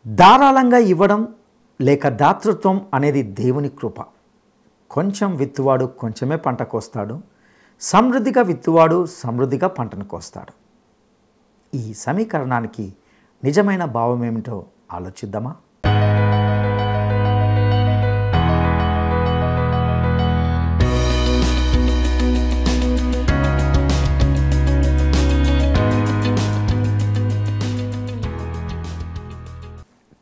ధారాళంగా ఇవ్వడం లేక దాతృత్వం అనేది దేవుని కృప. కొంచెం విత్తువాడు కొంచెమే పంట కోస్తాడు, సమృద్ధిగా విత్తువాడు సమృద్ధిగా పంటను కోస్తాడు. ఈ సమీకరణానికి నిజమైన భావం ఏమిటో ఆలోచిద్దామా?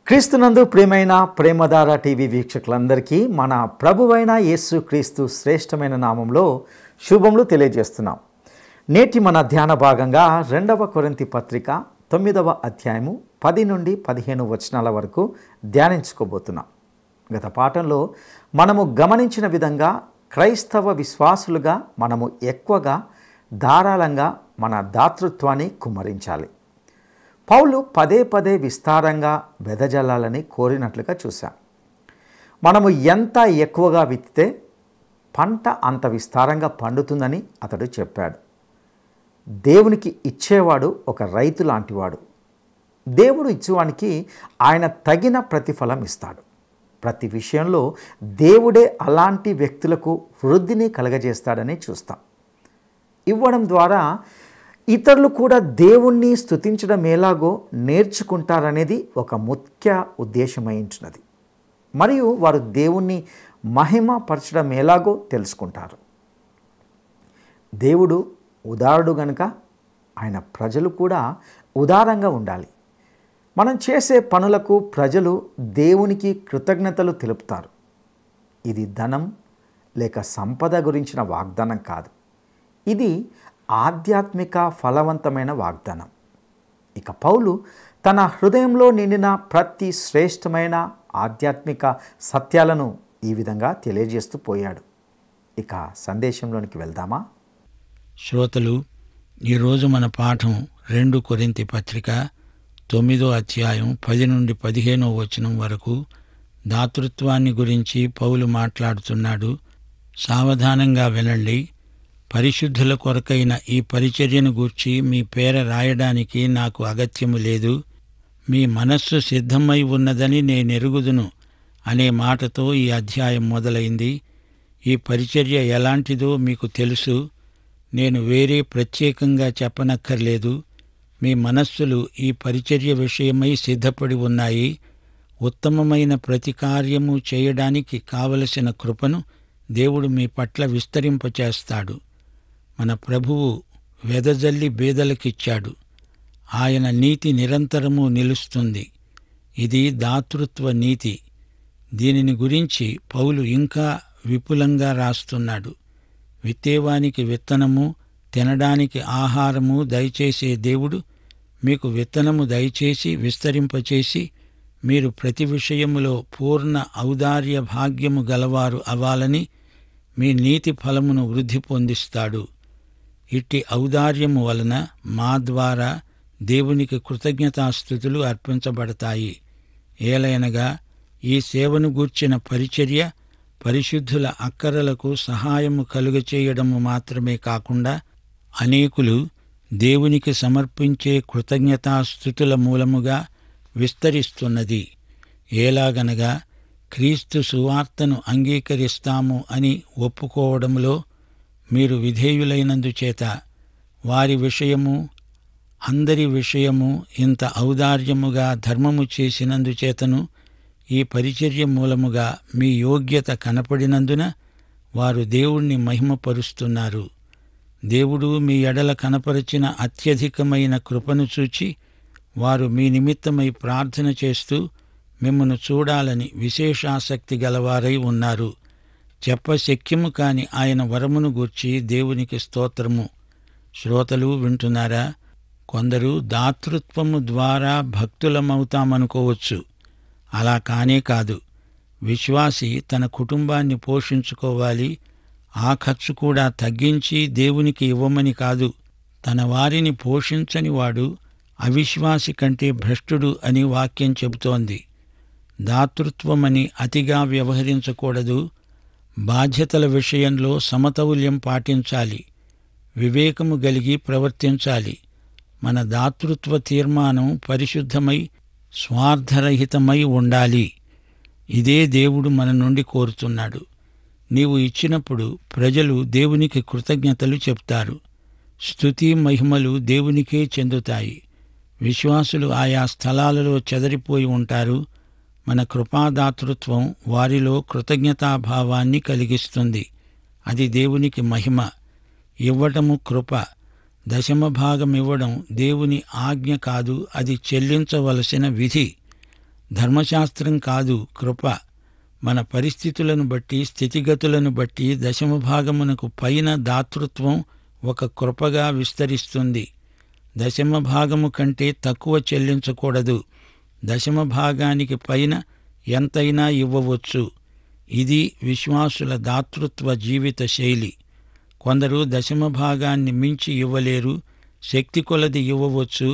క్రీస్తునందు ప్రియమైన ప్రేమధార టీవీ వీక్షకులందరికీ మన ప్రభువైన యేసు క్రీస్తు శ్రేష్టమైన నామంలో శుభములు తెలియజేస్తున్నాం. నేటి మన ధ్యాన భాగంగా 2వ కొరింథీ పత్రిక 9వ అధ్యాయము 10 నుండి 15 వచనాల వరకు ధ్యానించుకోబోతున్నాం. గత పాఠంలో మనము గమనించిన విధంగా క్రైస్తవ విశ్వాసులుగా మనము ఎక్కువగా ధారాళంగా మన దాతృత్వాన్ని కుమ్మరించాలి. పౌలు పదే పదే విస్తారంగా వెదజల్లాలని కోరినట్లుగా చూశాం. మనము ఎంత ఎక్కువగా విత్తితే పంట అంత విస్తారంగా పండుతుందని అతడు చెప్పాడు. దేవునికి ఇచ్చేవాడు ఒక రైతు లాంటివాడు. దేవుడు ఇచ్చేవానికి ఆయన తగిన ప్రతిఫలం ఇస్తాడు. ప్రతి విషయంలో దేవుడే అలాంటి వ్యక్తులకు వృద్ధిని కలగజేస్తాడని చూస్తాం. ఇవ్వడం ద్వారా ఇతరులు కూడా దేవుణ్ణి స్తుతించడం ఎలాగో నేర్చుకుంటారనేది ఒక ముఖ్య ఉద్దేశమైంచినది. మరియు వారు దేవుణ్ణి మహిమపరచడం ఎలాగో తెలుసుకుంటారు. దేవుడు ఉదారుడు గనుక ఆయన ప్రజలు కూడా ఉదారంగా ఉండాలి. మనం చేసే పనులకు ప్రజలు దేవునికి కృతజ్ఞతలు తెలుపుతారు. ఇది ధనం లేక సంపద గురించిన వాగ్దానం కాదు. ఇది ఆధ్యాత్మిక ఫలవంతమైన వాగ్దానం. ఇక పౌలు తన హృదయంలో నిండిన ప్రతి శ్రేష్టమైన ఆధ్యాత్మిక సత్యాలను ఈ విధంగా తెలియజేస్తూ పోయాడు. ఇక సందేశంలోనికి వెళ్దామా? శ్రోతలు, ఈరోజు మన పాఠం 2 కొరింథీ పత్రిక 9వ అధ్యాయం 10 నుండి 15వ వచనం వరకు దాతృత్వాన్ని గురించి పౌలు మాట్లాడుతున్నాడు. సావధానంగా వినండి. పరిశుద్ధుల కొరకైన ఈ పరిచర్యను గూర్చి మీ పేర రాయడానికి నాకు అగత్యము లేదు. మీ మనస్సు సిద్ధమై ఉన్నదని నేనెరుగుదును అనే మాటతో ఈ అధ్యాయం మొదలైంది. ఈ పరిచర్య ఎలాంటిదో మీకు తెలుసు. నేను వేరే ప్రత్యేకంగా చెప్పనక్కర్లేదు. మీ మనస్సులు ఈ పరిచర్య విషయమై సిద్ధపడి ఉన్నాయి. ఉత్తమమైన ప్రతి కార్యము చేయడానికి కావలసిన కృపను దేవుడు మీ పట్ల విస్తరింపచేస్తాడు. మన ప్రభువు వెదజల్లి బేదలకిచ్చాడు. ఆయన నీతి నిరంతరము నిలుస్తుంది. ఇది దాతృత్వ నీతి. దీనిని గురించి పౌలు ఇంకా విపులంగా రాస్తున్నాడు. విత్తేవానికి విత్తనము, తినడానికి ఆహారము దయచేసే దేవుడు మీకు విత్తనము దయచేసి విస్తరింపచేసి మీరు ప్రతి విషయములో పూర్ణ ఔదార్య భాగ్యము గలవారు అవ్వాలని మీ నీతి ఫలమును వృద్ధి పొందిస్తాడు. ఇట్టి ఔదార్యము వలన మా ద్వారా దేవునికి కృతజ్ఞతాస్తుతులు అర్పించబడతాయి. ఏలయనగా ఈ సేవను గూర్చిన పరిచర్య పరిశుద్ధుల అక్కరలకు సహాయము కలుగచేయడము మాత్రమే కాకుండా అనేకులు దేవునికి సమర్పించే కృతజ్ఞతాస్తుతుల మూలముగా విస్తరిస్తున్నది. ఎలాగనగా క్రీస్తు సువార్తను అంగీకరిస్తాము అని ఒప్పుకోవడంలో మీరు విధేయులైనందుచేత వారి విషయము అందరి విషయము ఇంత ఔదార్యముగా ధర్మము చేసినందుచేతను ఈ పరిచర్య మూలముగా మీ యోగ్యత కనపడినందున వారు దేవుణ్ణి మహిమపరుస్తున్నారు. దేవుడు మీ ఎడల కనపరిచిన అత్యధికమైన కృపను చూచి వారు మీ నిమిత్తమై ప్రార్థన చేస్తూ మిమ్మును చూడాలని విశేషాసక్తి గలవారై ఉన్నారు. చెప్పశక్యము కాని ఆయన వరమును గూర్చి దేవునికి స్తోత్రము. శ్రోతలు వింటున్నారా? కొందరు దాతృత్వము ద్వారా భక్తులమవుతామనుకోవచ్చు. అలా కానే కాదు. విశ్వాసి తన కుటుంబాన్ని పోషించుకోవాలి. ఆ ఖర్చు కూడా తగ్గించి దేవునికి ఇవ్వమని కాదు. తన వారిని పోషించని వాడు అవిశ్వాసి కంటే భ్రష్టుడు అని వాక్యం చెబుతోంది. దాతృత్వమని అతిగా వ్యవహరించకూడదు. బాధ్యతల విషయంలో సమతౌల్యం పాటించాలి. వివేకము గలిగి ప్రవర్తించాలి. మన దాతృత్వ తీర్మానం పరిశుద్ధమై స్వార్థరహితమై ఉండాలి. ఇదే దేవుడు మన నుండి కోరుతున్నాడు. నీవు ఇచ్చినప్పుడు ప్రజలు దేవునికి కృతజ్ఞతలు చెప్తారు. స్తుతి మహిమలు దేవునికే చెందుతాయి. విశ్వాసులు ఆయా స్థలాలలో చెదరిపోయి ఉంటారు. మన కృపాదాతృత్వం వారిలో కృతజ్ఞతాభావాన్ని కలిగిస్తుంది. అది దేవునికి మహిమ. ఇవ్వటము కృప. దశమ భాగం ఇవ్వడం దేవుని ఆజ్ఞ కాదు, అది చెల్లించవలసిన విధి. ధర్మశాస్త్రం కాదు, కృప. మన పరిస్థితులను బట్టి, స్థితిగతులను బట్టి దశమ భాగమునకు పైన దాతృత్వం ఒక కృపగా విస్తరిస్తుంది. దశమ భాగము కంటే తక్కువ చెల్లించకూడదు. దశమ భాగానికి పైన ఎంతైనా ఇవ్వవచ్చు. ఇది విశ్వాసుల దాతృత్వ జీవిత శైలి. కొందరు దశమ భాగాన్ని మించి ఇవ్వలేరు. శక్తి కొలది ఇవ్వవచ్చు,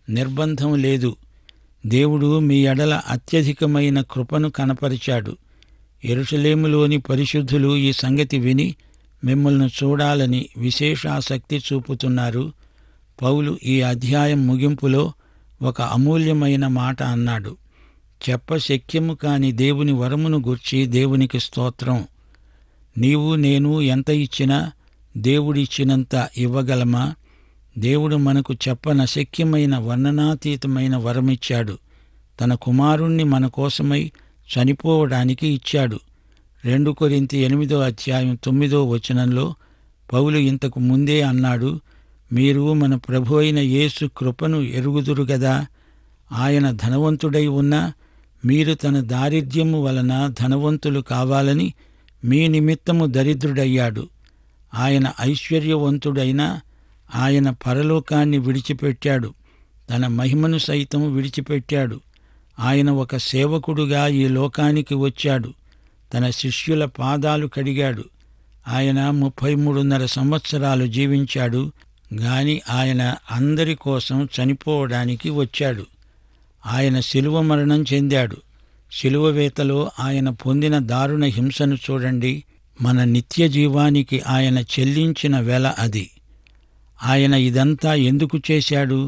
నిర్బంధం లేదు. దేవుడు మీ ఎడల అత్యధికమైన కృపను కనపరిచాడు. యెరూషలేములోని పరిశుద్ధులు ఈ సంగతి విని మిమ్మల్ని చూడాలని విశేషాసక్తి చూపుతున్నారు. పౌలు ఈ అధ్యాయం ముగింపులో ఒక అమూల్యమైన మాట అన్నాడు. చెప్పశక్యము కాని దేవుని వరమును గూర్చి దేవునికి స్తోత్రం. నీవు నేను ఎంత ఇచ్చినా దేవుడిచ్చినంత ఇవ్వగలమా? దేవుడు మనకు చెప్పనశక్యమైన వర్ణనాతీతమైన వరమిచ్చాడు. తన కుమారుణ్ణి మన కోసమై చనిపోవడానికి ఇచ్చాడు. 2 కొరింథీ 8:9 పౌలు ఇంతకు ముందే అన్నాడు, మీరు మన ప్రభు అయిన యేసు కృపను ఎరుగుదురు గదా. ఆయన ధనవంతుడై ఉన్నా మీరు తన దారిద్ర్యము వలన ధనవంతులు కావాలని మీ నిమిత్తము దరిద్రుడయ్యాడు. ఆయన ఐశ్వర్యవంతుడైనా ఆయన పరలోకాన్ని విడిచిపెట్టాడు, తన మహిమను సైతం విడిచిపెట్టాడు. ఆయన ఒక సేవకుడుగా ఈ లోకానికి వచ్చాడు. తన శిష్యుల పాదాలు కడిగాడు. ఆయన 33.5 సంవత్సరాలు జీవించాడు. గాని ఆయన అందరి కోసం చనిపోవడానికి వచ్చాడు. ఆయన శిలువ మరణం చెందాడు. శిలువ వేతలో ఆయన పొందిన దారుణ హింసను చూడండి. మన నిత్య జీవానికి ఆయన చెల్లించిన వెల అది. ఆయన ఇదంతా ఎందుకు చేశాడు?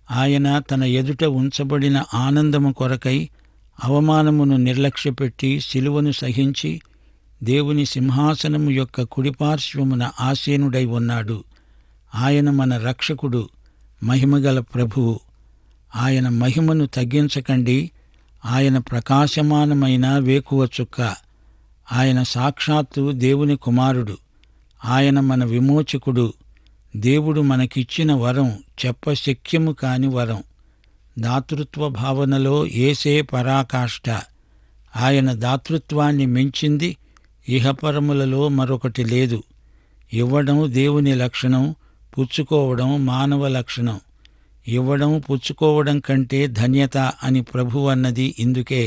ఆయన తన ఎదుట ఉంచబడిన ఆనందము కొరకై అవమానమును నిర్లక్ష్యపెట్టి శిలువను సహించి దేవుని సింహాసనము యొక్క కుడిపార్శ్వమున ఆసీనుడై ఉన్నాడు. ఆయన మన రక్షకుడు, మహిమగల ప్రభువు. ఆయన మహిమను తగ్గించకండి. ఆయన ప్రకాశమానమైన వేకువ చుక్క. ఆయన సాక్షాత్తు దేవుని కుమారుడు. ఆయన మన విమోచకుడు. దేవుడు మనకిచ్చిన వరం చెప్పశక్యము కాని వరం. దాతృత్వ భావనలో యేసే పరాకాష్ఠ. ఆయన దాతృత్వాన్ని మించింది ఇహపరములలో మరొకటి లేదు. ఇవ్వడం దేవుని లక్షణం, పుచ్చుకోవడం మానవ లక్షణం. ఇవ్వడం పుచ్చుకోవడం కంటే ధన్యత అని ప్రభువు అన్నది ఇందుకే.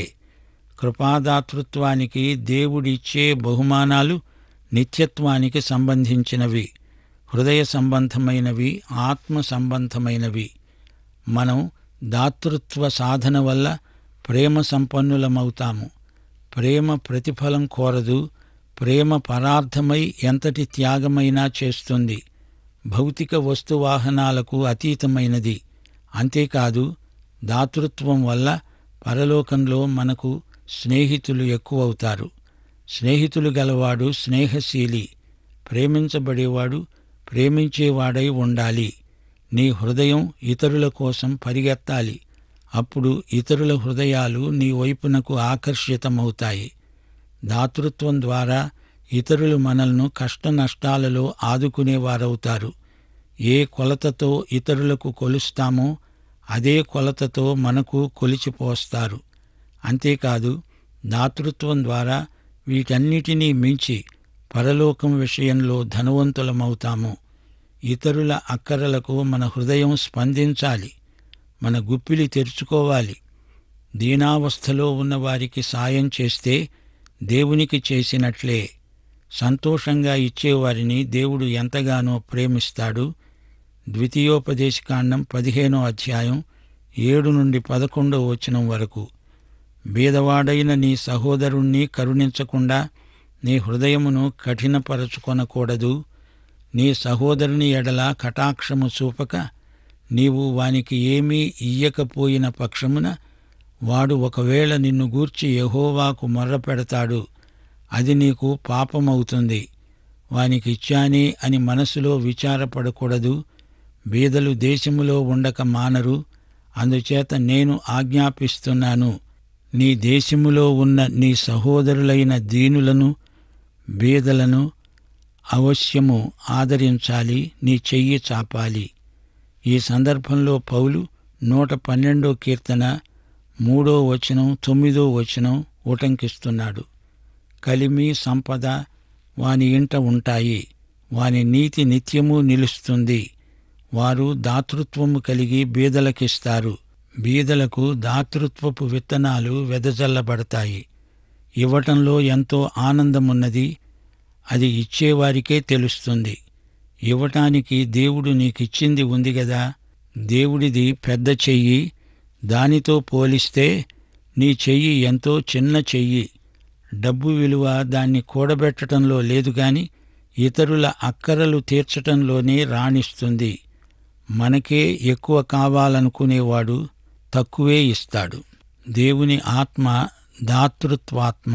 కృపాదాతృత్వానికి దేవుడిచ్చే బహుమానాలు నిత్యత్వానికి సంబంధించినవి, హృదయ సంబంధమైనవి, ఆత్మ సంబంధమైనవి. మనం దాతృత్వ సాధన వల్ల ప్రేమ సంపన్నులమవుతాము. ప్రేమ ప్రతిఫలం కోరదు. ప్రేమ పరార్థమై ఎంతటి త్యాగమైనా చేస్తుంది. భౌతిక వస్తువాహనాలకు అతీతమైనది. అంతేకాదు, దాతృత్వం వల్ల పరలోకంలో మనకు స్నేహితులు ఎక్కువవుతారు. స్నేహితులు గలవాడు స్నేహశీలి. ప్రేమించబడేవాడు ప్రేమించేవాడై ఉండాలి. నీ హృదయం ఇతరుల కోసం పరిగెత్తాలి. అప్పుడు ఇతరుల హృదయాలు నీ వైపునకు ఆకర్షితమవుతాయి. దాతృత్వం ద్వారా ఇతరులు మనల్ని కష్టనష్టాలలో ఆదుకునేవారవుతారు. ఏ కొలతతో ఇతరులకు కొలుస్తామో అదే కొలతతో మనకు కొలిచిపోస్తారు. అంతేకాదు, దాతృత్వం ద్వారా వీటన్నిటినీ మించి పరలోకం విషయంలో ధనవంతులమవుతాము. ఇతరుల అక్కరలకు మన హృదయం స్పందించాలి. మన గుప్పిలి తెరుచుకోవాలి. దీనావస్థలో ఉన్నవారికి సాయం చేస్తే దేవునికి చేసినట్లే. సంతోషంగా ఇచ్చేవారిని దేవుడు ఎంతగానో ప్రేమిస్తాడు. ద్వితీయోపదేశకాండం 15:7-11 బీదవాడైన నీ సహోదరుణ్ణి కరుణించకుండా నీ హృదయమును కఠినపరచుకొనకూడదు. నీ సహోదరుని ఎడల కటాక్షము చూపక నీవు వానికి ఏమీ ఇయ్యకపోయిన పక్షమున వాడు ఒకవేళ నిన్ను గూర్చి యెహోవాకు మొర్రపెడతాడు, అది నీకు పాపమవుతుంది. వానికిచ్చానే అని మనసులో విచారపడకూడదు. బీదలు దేశములో ఉండక మానరు. అందుచేత నేను ఆజ్ఞాపిస్తున్నాను, నీ దేశములో ఉన్న నీ సహోదరులైన దీనులను, బీదలను అవశ్యము ఆదరించాలి, నీ చెయ్యి చాపాలి. ఈ సందర్భంలో పౌలు 112 కీర్తన 3వ వచనం 9వ వచనం ఉటంకిస్తున్నాడు. కలిమి సంపద వాని ఇంట ఉంటాయి, వాని నీతి నిత్యము నిలుస్తుంది. వారు దాతృత్వము కలిగి బీదలకిస్తారు. బీదలకు దాతృత్వపు విత్తనాలు వెదజల్లబడతాయి. ఇవ్వటంలో ఎంతో ఆనందమున్నది. అది ఇచ్చేవారికే తెలుస్తుంది. ఇవ్వటానికి దేవుడు నీకిచ్చింది ఉంది గదా. దేవుడిది పెద్ద చెయ్యి. దానితో పోలిస్తే నీ చెయ్యి ఎంతో చిన్న చెయ్యి. డబ్బు విలువ దాన్ని కూడబెట్టడంలో లేదు గాని ఇతరుల అక్కరలు తీర్చటంలోనే రాణిస్తుంది. మనకే ఎక్కువ కావాలనుకునేవాడు తక్కువే ఇస్తాడు. దేవుని ఆత్మ దాతృత్వాత్మ.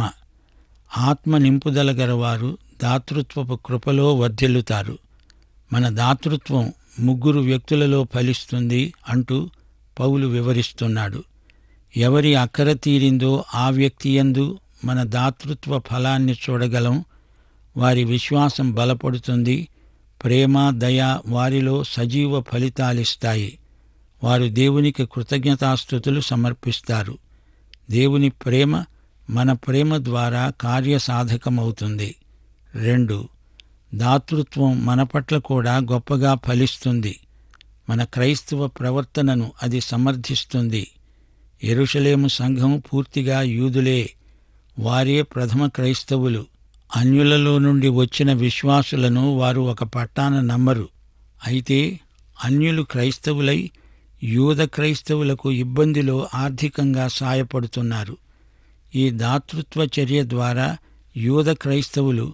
ఆత్మ నింపుదల గలవారు దాతృత్వపు కృపలో వర్ధిల్లుతారు. మన దాతృత్వం 3 వ్యక్తులలో ఫలిస్తుంది అంటూ పౌలు వివరిస్తున్నాడు. ఎవరి అక్కర తీరిందో ఆ వ్యక్తి యందు మన దాతృత్వ ఫలాన్ని చూడగలం. వారి విశ్వాసం బలపడుతుంది. ప్రేమ, దయ వారిలో సజీవ ఫలితాలిస్తాయి. వారు దేవునికి కృతజ్ఞతాస్తుతులు సమర్పిస్తారు. దేవుని ప్రేమ మన ప్రేమ ద్వారా కార్యసాధకమవుతుంది. 2. దాతృత్వం మన పట్ల కూడా గొప్పగా ఫలిస్తుంది. మన క్రైస్తవ ప్రవర్తనను అది సమర్థిస్తుంది. యెరూషలేము సంఘం పూర్తిగా యూదులే. వారే ప్రథమ క్రైస్తవులు. అన్యులలో నుండి వచ్చిన విశ్వాసులను వారు ఒక పట్టాన నమ్మరు. అయితే అన్యులు క్రైస్తవులై యూద క్రైస్తవులకు ఇబ్బందిలో ఆర్థికంగా సాయపడుతున్నారు. ఈ దాతృత్వ చర్య ద్వారా యూద క్రైస్తవులు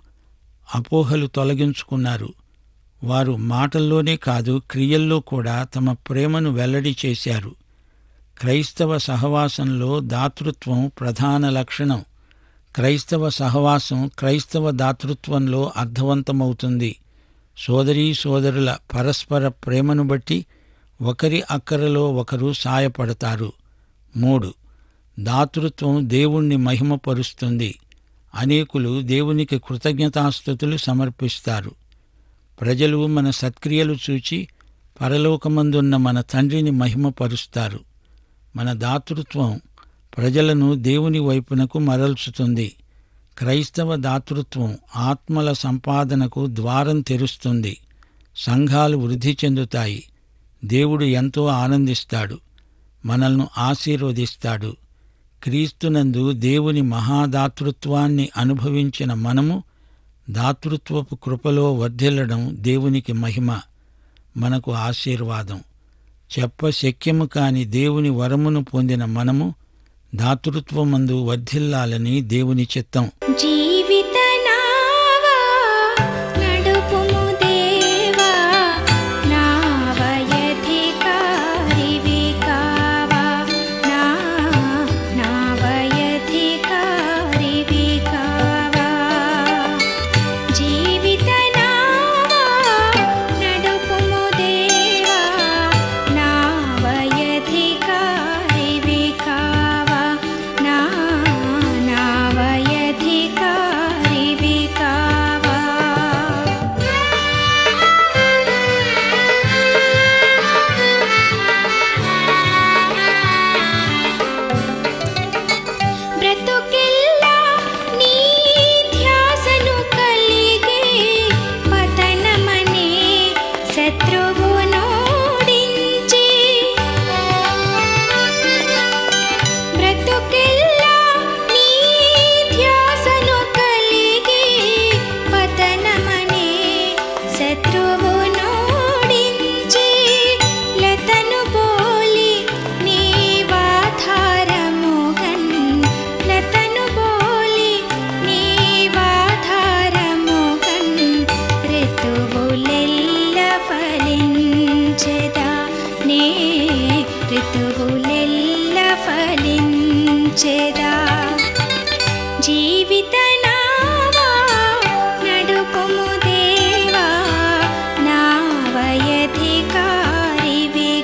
అపోహలు తొలగించుకున్నారు. వారు మాటల్లోనే కాదు, క్రియల్లో కూడా తమ ప్రేమను వెల్లడి చేశారు. క్రైస్తవ సహవాసంలో దాతృత్వం ప్రధాన లక్షణం. క్రైస్తవ సహవాసం క్రైస్తవ దాతృత్వంలో అర్థవంతమవుతుంది. సోదరీ సోదరుల పరస్పర ప్రేమను బట్టి ఒకరి అక్కరలో ఒకరు సాయపడతారు. 3. దాతృత్వం దేవుణ్ణి మహిమపరుస్తుంది. అనేకులు దేవునికి కృతజ్ఞతాస్తుతులు సమర్పిస్తారు. ప్రజలు మన సత్క్రియలు చూచి పరలోకమందున్న మన తండ్రిని మహిమపరుస్తారు. మన దాతృత్వం ప్రజలను దేవుని వైపునకు మరల్చుతుంది. క్రైస్తవ దాతృత్వం ఆత్మల సంపాదనకు ద్వారం తెరుస్తుంది. సంఘాలు వృద్ధి చెందుతాయి. దేవుడు ఎంతో ఆనందిస్తాడు, మనల్ని ఆశీర్వదిస్తాడు. క్రీస్తునందు దేవుని మహాదాతృత్వాన్ని అనుభవించిన మనము దాతృత్వపు కృపలో వర్ధిల్లడం దేవునికి మహిమ, మనకు ఆశీర్వాదం. చెప్పశక్యము కాని దేవుని వరమును పొందిన మనము దాతృత్వమందు వర్ధిల్లాలని దేవుని చిత్తం. జీవిత నావా నడుపుము దేవా, నావయధికారివి కావా, నావయధికారివి కావా. జీవిత నావా నడుపుము దేవా, నావయధికారివి కావా, నావయధికారివి కావా. బ్రతుకెల్లా నీ ధ్యాసను కలిగే పతనమనే శత్రువునోడించి, బ్రతుకెల్లా నీ ధ్యాసను కలిగే పతనమనే శత్రువునోడించి, లతను పోలి నీవాధారముగన్, లతను పోలి నీవాధారముగన్, ఋతువులెల్ల ఫలించెదా నే, ఋతువులెల్ల ఫలించెదా. వచ్చేదా జీవిత నావా నడుపుము దేవా నావయధికారివి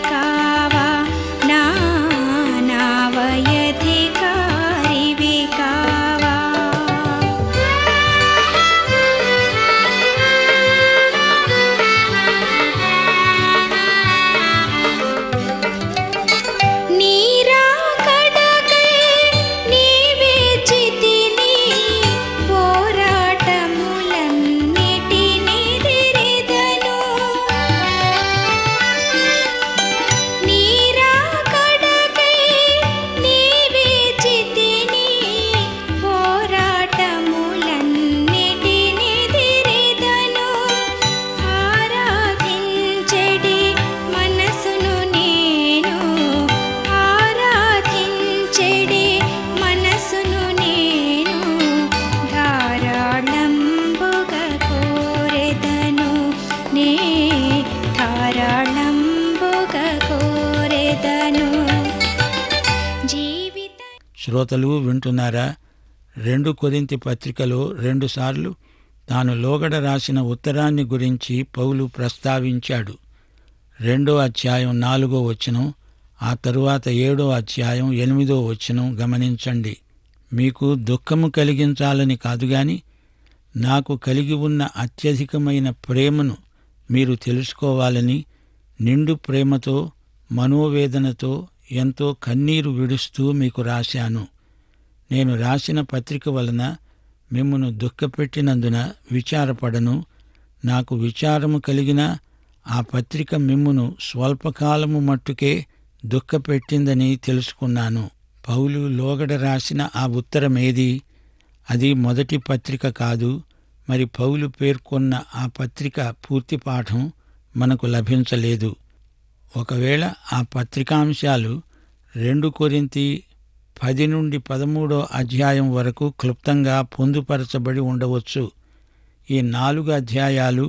కావా నావయధికారివి కావా శ్రోతలు వింటున్నారా? 2 కొరింథీ పత్రికలో 2 సార్లు తాను లోగడ రాసిన ఉత్తరాన్ని గురించి పౌలు ప్రస్తావించాడు. 2వ అధ్యాయం 4వ వచనం, ఆ తరువాత 7వ అధ్యాయం 8వ వచనం గమనించండి. మీకు దుఃఖము కలిగించాలని కాదుగాని నాకు కలిగి ఉన్న అత్యధికమైన ప్రేమను మీరు తెలుసుకోవాలని నిండు ప్రేమతో మనోవేదనతో ఎంతో కన్నీరు విడుస్తూ మీకు రాశాను. నేను రాసిన పత్రిక వలన మిమ్మును దుఃఖపెట్టినందున విచారపడను. నాకు విచారము కలిగినా ఆ పత్రిక మిమ్మును స్వల్పకాలము మట్టుకే దుఃఖపెట్టిందని తెలుసుకున్నాను. పౌలు లోగడ రాసిన ఆ ఉత్తరమేది? అది మొదటి పత్రిక కాదు. మరి పౌలు పేర్కొన్న ఆ పత్రిక పూర్తి పాఠం మనకు లభించలేదు. ఒకవేళ ఆ పత్రికాంశాలు 2 కొరింథీ 10 నుండి 13 అధ్యాయం వరకు క్లుప్తంగా పొందుపరచబడి ఉండవచ్చు. ఈ 4 అధ్యాయాలు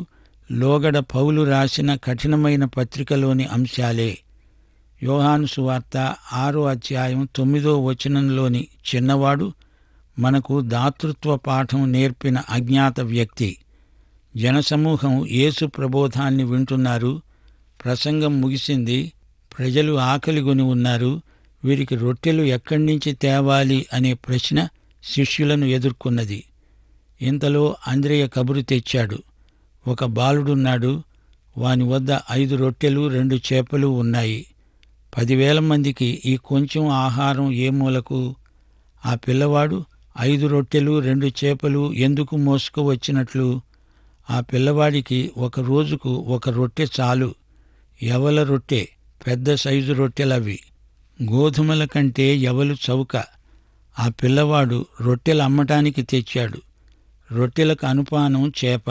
లోగడ పౌలు రాసిన కఠినమైన పత్రికలోని అంశాలే. యోహాను సువార్త 6వ అధ్యాయం 9వ వచనంలోని చిన్నవాడు మనకు దాతృత్వ పాఠం నేర్పిన అజ్ఞాత వ్యక్తి. జనసమూహం యేసు ప్రబోధాన్ని వింటున్నారు. ప్రసంగం ముగిసింది. ప్రజలు ఆకలిగొని ఉన్నారు. వీరికి రొట్టెలు ఎక్కడి నుంచి తేవాలి అనే ప్రశ్న శిష్యులను ఎదుర్కొన్నది. ఇంతలో అంద్రెయ కబురు తెచ్చాడు. ఒక బాలుడున్నాడు. వాని వద్ద 5 రొట్టెలు 2 చేపలు ఉన్నాయి. 10,000 మందికి ఈ కొంచెం ఆహారం ఏ మూలకు? ఆ పిల్లవాడు 5 రొట్టెలు 2 చేపలు ఎందుకు మోసుకువచ్చినట్లు? ఆ పిల్లవాడికి ఒక రోజుకు 1 రొట్టె చాలు. యవల రొట్టె, పెద్ద సైజు రొట్టెలవి. గోధుమల కంటే యవలు చౌక. ఆ పిల్లవాడు రొట్టెలు అమ్మటానికి తెచ్చాడు. రొట్టెలకు అనుపానం చేప.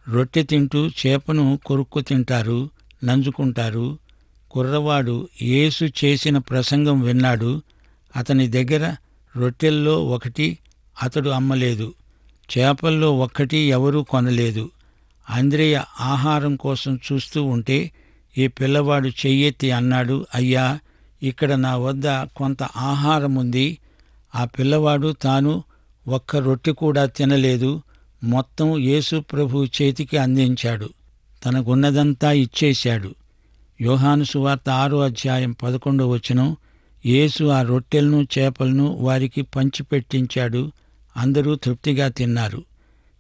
రొట్టె తింటూ చేపను కొరుక్కు తింటారు, నంజుకుంటారు. కుర్రవాడు యేసు చేసిన ప్రసంగం విన్నాడు. అతని దగ్గర రొట్టెల్లో 1 అతడు అమ్మలేదు. చేపల్లో 1 ఎవరూ కొనలేదు. అంద్రెయ ఆహారం కోసం చూస్తూ ఉంటే ఈ పిల్లవాడు చెయ్యెత్తి అన్నాడు, అయ్యా, ఇక్కడ నా వద్ద కొంత ఆహారముంది. ఆ పిల్లవాడు తాను 1 రొట్టె కూడా తినలేదు. మొత్తం యేసు ప్రభు చేతికి అందించాడు. తనకున్నదంతా ఇచ్చేశాడు. యోహాను సువార్త 6వ అధ్యాయం 11వ వచనం, యేసు ఆ రొట్టెలను చేపలను వారికి పంచిపెట్టించాడు. అందరూ తృప్తిగా తిన్నారు.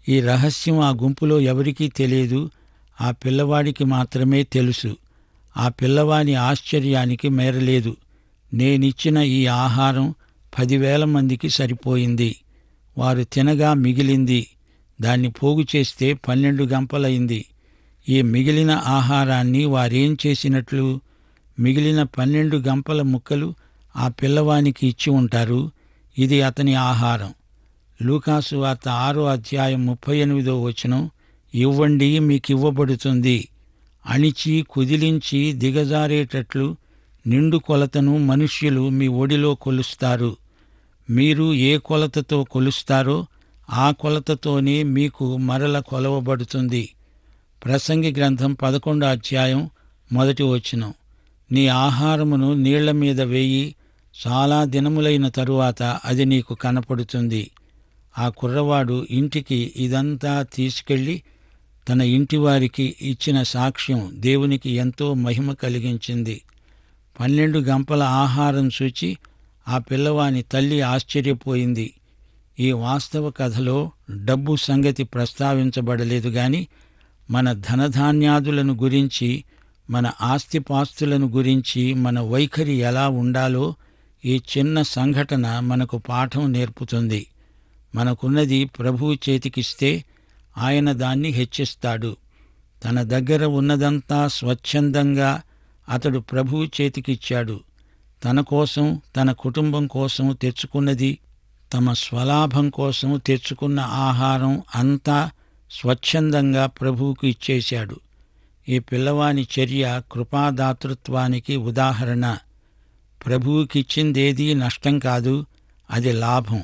ఈ రహస్యం ఆ గుంపులో ఎవరికీ తెలియదు. ఆ పిల్లవాడికి మాత్రమే తెలుసు. ఆ పిల్లవాని ఆశ్చర్యానికి మేరలేదు. నేనిచ్చిన ఈ ఆహారం 10,000 మందికి సరిపోయింది. వారు తినగా మిగిలింది. దాన్ని పోగు చేస్తే 12 గంపలైంది. ఈ మిగిలిన ఆహారాన్ని వారేం చేసినట్లు? మిగిలిన 12 గంపల ముక్కలు ఆ పిల్లవానికి ఇచ్చి ఉంటారు. ఇది అతని ఆహారం. లూకాసు వార్త 6వ అధ్యాయం 38వ వచనం, ఇవ్వండి మీకివ్వబడుతుంది. అణిచి కుదిలించి దిగజారేటట్లు నిండు కొలతను మనుష్యులు మీ ఒడిలో కొలుస్తారు. మీరు ఏ కొలతతో కొలుస్తారో ఆ కొలతతోనే మీకు మరల కొలవబడుతుంది. ప్రసంగి గ్రంథం 11వ అధ్యాయం 1వ వచనం, నీ ఆహారమును నీళ్ల మీద వేయి, చాలా దినములైన తరువాత అది నీకు కనపడుతుంది. ఆ కుర్రవాడు ఇంటికి ఇదంతా తీసుకెళ్ళి తన ఇంటివారికి ఇచ్చిన సాక్ష్యం దేవునికి ఎంతో మహిమ కలిగించింది. 12 గంపల ఆహారం చూచి ఆ పిల్లవాని తల్లి ఆశ్చర్యపోయింది. ఈ వాస్తవ కథలో డబ్బు సంగతి ప్రస్తావించబడలేదు గాని మన ధనధాన్యాదులను గురించి, మన ఆస్తిపాస్తులను గురించి మన వైఖరి ఎలా ఉండాలో ఈ చిన్న సంఘటన మనకు పాఠం నేర్పుతుంది. మనకున్నది ప్రభువు చేతికిస్తే ఆయన దాన్ని హెచ్చిస్తాడు. తన దగ్గర ఉన్నదంతా స్వచ్ఛందంగా అతడు ప్రభువు చేతికిచ్చాడు. తన కోసం, తన కుటుంబం కోసం తెచ్చుకున్నది, తమ స్వలాభం కోసం తెచ్చుకున్న ఆహారం అంతా స్వచ్ఛందంగా ప్రభువుకు ఇచ్చేశాడు. ఈ పిల్లవాని చర్య కృపాదాతృత్వానికి ఉదాహరణ. ప్రభువుకిచ్చిందేదీ నష్టం కాదు, అది లాభం.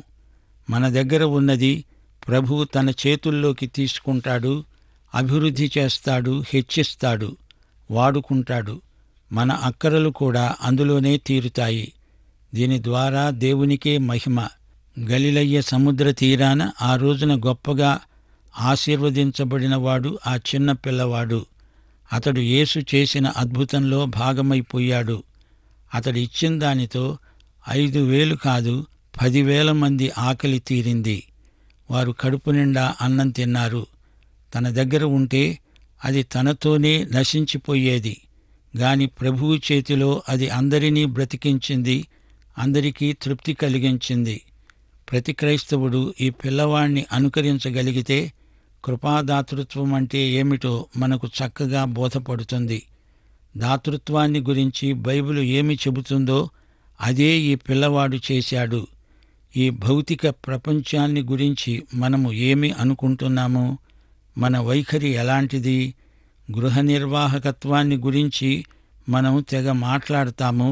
మన దగ్గర ఉన్నది ప్రభువు తన చేతుల్లోకి తీసుకుంటాడు, అభివృద్ధి చేస్తాడు, హెచ్చిస్తాడు, వాడుకుంటాడు. మన అక్కరలు కూడా అందులోనే తీరుతాయి. దీని ద్వారా దేవునికే మహిమ. గలిలయ సముద్ర తీరాన ఆ రోజున గొప్పగా ఆశీర్వదించబడినవాడు ఆ చిన్న పిల్లవాడు. అతడు యేసు చేసిన అద్భుతంలో భాగమైపోయాడు. అతడు ఇచ్చిన దానితో 5,000 కాదు 10,000 మంది ఆకలి తీరింది. వారు కడుపు నిండా అన్నం తిన్నారు. తన దగ్గర ఉంటే అది తనతోనే నశించిపోయేది. గాని ప్రభువు చేతిలో అది అందరినీ బ్రతికించింది, అందరికీ తృప్తి కలిగించింది. ప్రతి క్రైస్తవుడు ఈ పిల్లవాణ్ణి అనుకరించగలిగితే కృపాదాతృత్వం అంటే ఏమిటో మనకు చక్కగా బోధపడుతుంది. దాతృత్వాన్ని గురించి బైబిలు ఏమి చెబుతుందో అదే ఈ పిల్లవాడు చేశాడు. ఈ భౌతిక ప్రపంచాన్ని గురించి మనము ఏమి అనుకుంటున్నామో, మన వైఖరి ఎలాంటిది? గృహ నిర్వాహకత్వాన్ని గురించి మనం తెగ మాట్లాడతాము.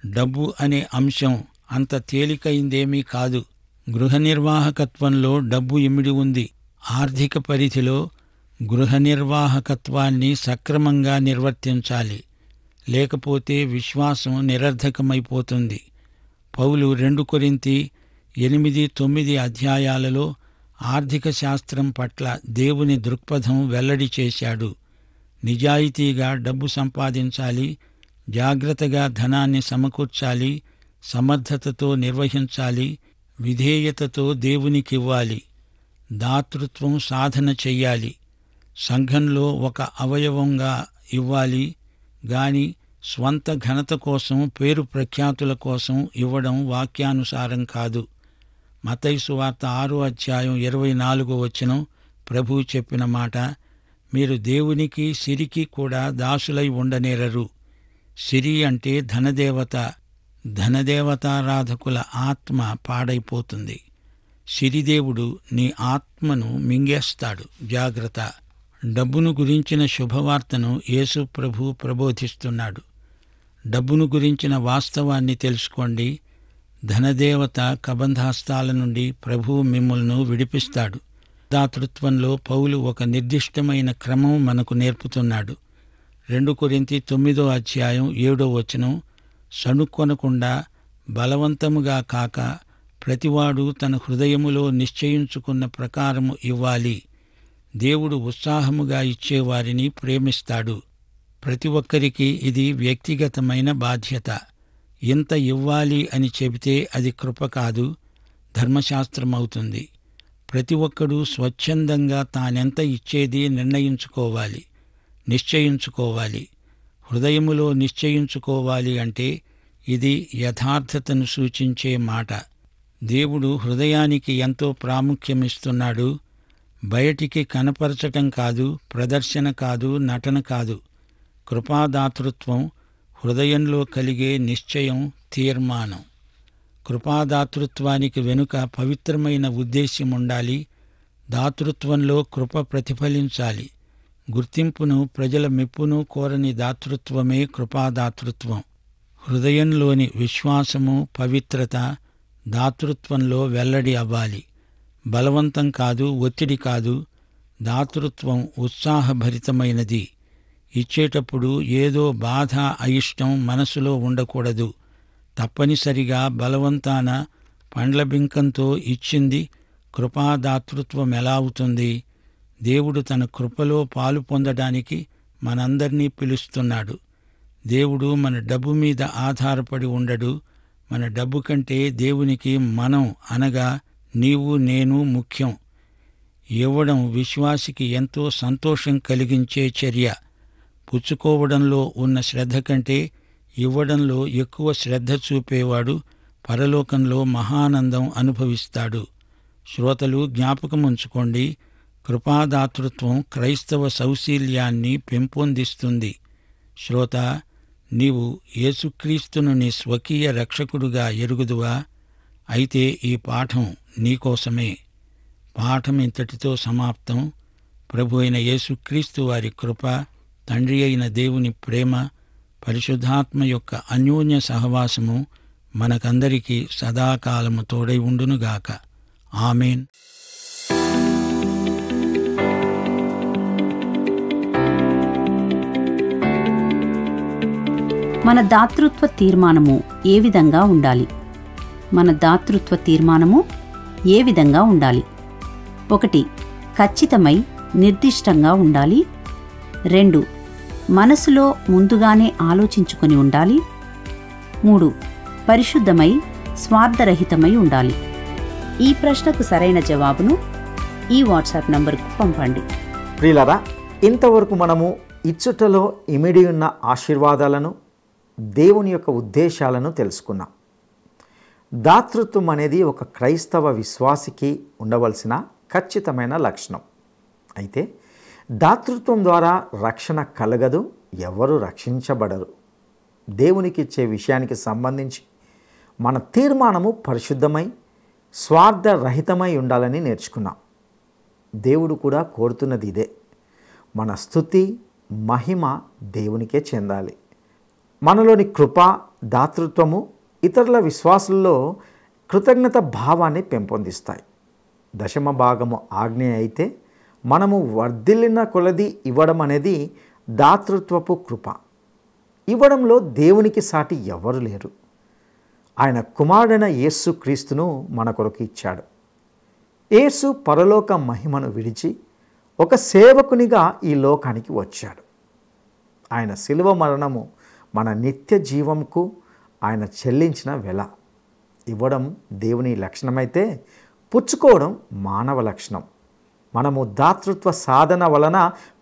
డబ్బు అనే అంశం అంత తేలికైందేమీ కాదు. గృహ నిర్వాహకత్వంలో డబ్బు ఇమిడి ఉంది. ఆర్థిక పరిధిలో గృహ నిర్వాహకత్వాన్ని సక్రమంగా నిర్వర్తించాలి. లేకపోతే విశ్వాసం నిరర్ధకమైపోతుంది. పౌలు 2 కొరింథీ 8-9 అధ్యాయాలలో ఆర్థిక శాస్త్రం పట్ల దేవుని దృక్పథం వెల్లడి చేశాడు. నిజాయితీగా డబ్బు సంపాదించాలి, జాగ్రత్తగా ధనాన్ని సమకూర్చాలి, సమర్థతతో నిర్వహించాలి, విధేయతతో దేవునికివ్వాలి. దాతృత్వం సాధన చెయ్యాలి. సంఘంలో ఒక అవయవంగా ఇవ్వాలి గాని స్వంత ఘనత కోసం, పేరు ప్రఖ్యాతుల కోసం ఇవ్వడం వాక్యానుసారం కాదు. మత్తయి సువార్త 6:24 ప్రభువు చెప్పిన మాట, మీరు దేవునికి సిరికి కూడా దాసులై ఉండనేరరు. సిరి అంటే ధనదేవత. ధనదేవతారాధకుల ఆత్మ పాడైపోతుంది. సిరిదేవుడు నీ ఆత్మను మింగేస్తాడు. జాగ్రత్త. డబ్బును గురించిన శుభవార్తను యేసు ప్రభు ప్రబోధిస్తున్నాడు. డబ్బును గురించిన వాస్తవాన్ని తెలుసుకోండి. ధనదేవత కబంధాస్తాల నుండి ప్రభువు మిమ్మల్ని విడిపిస్తాడు. దాతృత్వంలో పౌలు ఒక నిర్దిష్టమైన క్రమం మనకు నేర్పుతున్నాడు. 2 కొరింథీ 9:7 సణుక్కొనకుండా బలవంతముగా కాక ప్రతివాడు తన హృదయములో నిశ్చయించుకున్న ప్రకారము ఇవ్వాలి. దేవుడు ఉత్సాహముగా ఇచ్చేవారిని ప్రేమిస్తాడు. ప్రతి ఒక్కరికి ఇది వ్యక్తిగతమైన బాధ్యత. ఇంత ఇవ్వాలి అని చెబితే అది కృప కాదు, ధర్మశాస్త్రమవుతుంది. ప్రతి ఒక్కడూ స్వచ్ఛందంగా తానెంత ఇచ్చేది నిర్ణయించుకోవాలి, నిశ్చయించుకోవాలి. హృదయములో నిశ్చయించుకోవాలి అంటే ఇది యథార్థతను సూచించే మాట. దేవుడు హృదయానికి ఎంతో ప్రాముఖ్యమిస్తున్నాడు. బయటికి కనపరచటం కాదు, ప్రదర్శన కాదు, నటన కాదు. కృపాదాతృత్వం హృదయంలో కలిగే నిశ్చయం, తీర్మానం. కృపాదాతృత్వానికి వెనుక పవిత్రమైన ఉద్దేశ్యం ఉండాలి. దాతృత్వంలో కృప ప్రతిఫలించాలి. గుర్తింపును, ప్రజల మెప్పును కోరని దాతృత్వమే కృపాదాతృత్వం. హృదయంలోని విశ్వాసము, పవిత్రత దాతృత్వంలో వెల్లడి అవ్వాలి. బలవంతం కాదు, ఒత్తిడి కాదు. దాతృత్వం ఉత్సాహభరితమైనది. ఇచ్చేటప్పుడు ఏదో బాధ, అయిష్టం మనసులో ఉండకూడదు. తప్పనిసరిగా బలవంతాన పండ్ల బింకంతో ఇచ్చింది కృపాదాతృత్వం ఎలా అవుతుంది? దేవుడు తన కృపలో పాలు పొందడానికి మనందర్నీ పిలుస్తున్నాడు. దేవుడు మన డబ్బు మీద ఆధారపడి ఉండడు. మన డబ్బు కంటే దేవునికి మనం అనగా నీవు నేను ముఖ్యం. ఇవ్వడం విశ్వాసికి ఎంతో సంతోషం కలిగించే చర్య. పుచ్చుకోవడంలో ఉన్న శ్రద్ధ కంటే ఇవ్వడంలో ఎక్కువ శ్రద్ధ చూపేవాడు పరలోకంలో మహానందం అనుభవిస్తాడు. శ్రోతలు జ్ఞాపకముంచుకోండి, కృపాదాతృత్వం క్రైస్తవ సౌశీల్యాన్ని పెంపొందిస్తుంది. శ్రోత, నీవు యేసుక్రీస్తును నీ స్వకీయ రక్షకుడుగా ఎరుగుదువా? అయితే ఈ పాఠం నీకోసమే. పాఠం ఇంతటితో సమాప్తం. ప్రభు అయిన యేసుక్రీస్తు వారి కృప, తండ్రి అయిన దేవుని ప్రేమ, పరిశుద్ధాత్మ యొక్క అన్యోన్య సహవాసము మనకందరికీ సదాకాలము తోడై ఉండునుగాక. ఆమేన్. మన దాతృత్వ తీర్మానము ఏ విధంగా ఉండాలి? మన దాతృత్వ తీర్మానము ఏ విధంగా ఉండాలి? 1. ఖచ్చితమై నిర్దిష్టంగా ఉండాలి. 2. మనసులో ముందుగానే ఆలోచించుకొని ఉండాలి. 3. పరిశుద్ధమై స్వార్థరహితమై ఉండాలి. ఈ ప్రశ్నకు సరైన జవాబును ఈ వాట్సాప్ నంబర్కు పంపండి. ప్రియులారా, ఇంతవరకు మనము ఇచ్చుటలో ఇమిడి ఉన్న ఆశీర్వాదాలను, దేవుని యొక్క ఉద్దేశాలను తెలుసుకున్నాం. దాతృత్వం అనేది ఒక క్రైస్తవ విశ్వాసికి ఉండవలసిన ఖచ్చితమైన లక్షణం. అయితే దాతృత్వం ద్వారా రక్షణ కలగదు, ఎవరు రక్షించబడరు. దేవునికి ఇచ్చే విషయానికి సంబంధించి మన తీర్మానము పరిశుద్ధమై స్వార్థరహితమై ఉండాలని నేర్చుకున్నాం. దేవుడు కూడా కోరుతున్నది ఇదే. మన స్తుతి, మహిమ దేవునికే చెందాలి. మనలోని కృప, దాతృత్వము ఇతరుల విశ్వాసుల్లో కృతజ్ఞత భావాన్ని పెంపొందిస్తాయి. దశమ భాగము ఆజ్ఞ అయితే మనము వర్ధిల్లిన కొలది ఇవ్వడం అనేది దాతృత్వపు కృప. ఇవ్వడంలో దేవునికి సాటి ఎవరు లేరు. ఆయన కుమారుడైన యేసు క్రీస్తును మన కొరకు ఇచ్చాడు. యేసు పరలోక మహిమను విడిచి ఒక సేవకునిగా ఈ లోకానికి వచ్చాడు. ఆయన శిలువ మరణము మన నిత్య జీవంకు ఆయన చెల్లించిన వెల. ఇవ్వడం దేవుని లక్షణమైతే పుచ్చుకోవడం మానవ లక్షణం. మనము దాతృత్వ సాధన వలన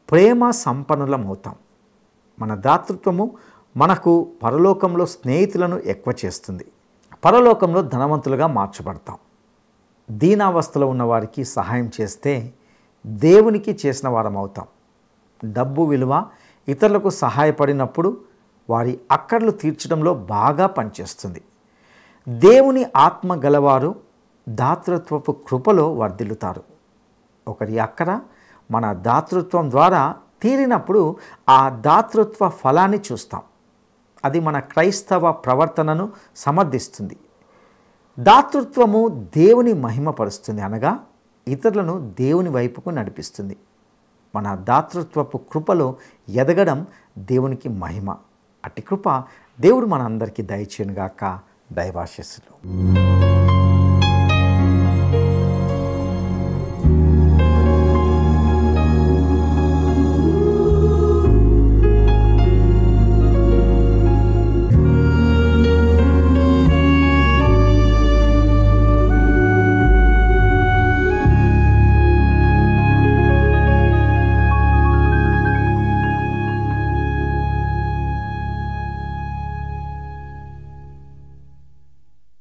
ప్రేమ సంపన్నులమవుతాం. మన దాతృత్వము మనకు పరలోకంలో స్నేహితులను ఎక్కువ చేస్తుంది. పరలోకంలో ధనవంతులుగా మార్చబడతాం. దీనావస్థలో ఉన్నవారికి సహాయం చేస్తే దేవునికి చేసిన వారం అవుతాం. డబ్బు విలువ ఇతరులకు సహాయపడినప్పుడు వారి అక్కర్లు తీర్చడంలో బాగా పనిచేస్తుంది. దేవుని ఆత్మ గలవారు దాతృత్వపు కృపలో వర్ధిల్లుతారు. ఒకరి అక్కర మన దాతృత్వం ద్వారా తీరినప్పుడు ఆ దాతృత్వ ఫలాన్ని చూస్తాం. అది మన క్రైస్తవ ప్రవర్తనను సమర్థిస్తుంది. దాతృత్వము దేవుని మహిమపరుస్తుంది, అనగా ఇతరులను దేవుని వైపుకు నడిపిస్తుంది. మన దాతృత్వపు కృపలో ఎదగడం దేవునికి మహిమ. అట్టి కృప దేవుడు మన అందరికీ దయచేయునుగాక. దైవాశీస్సులు.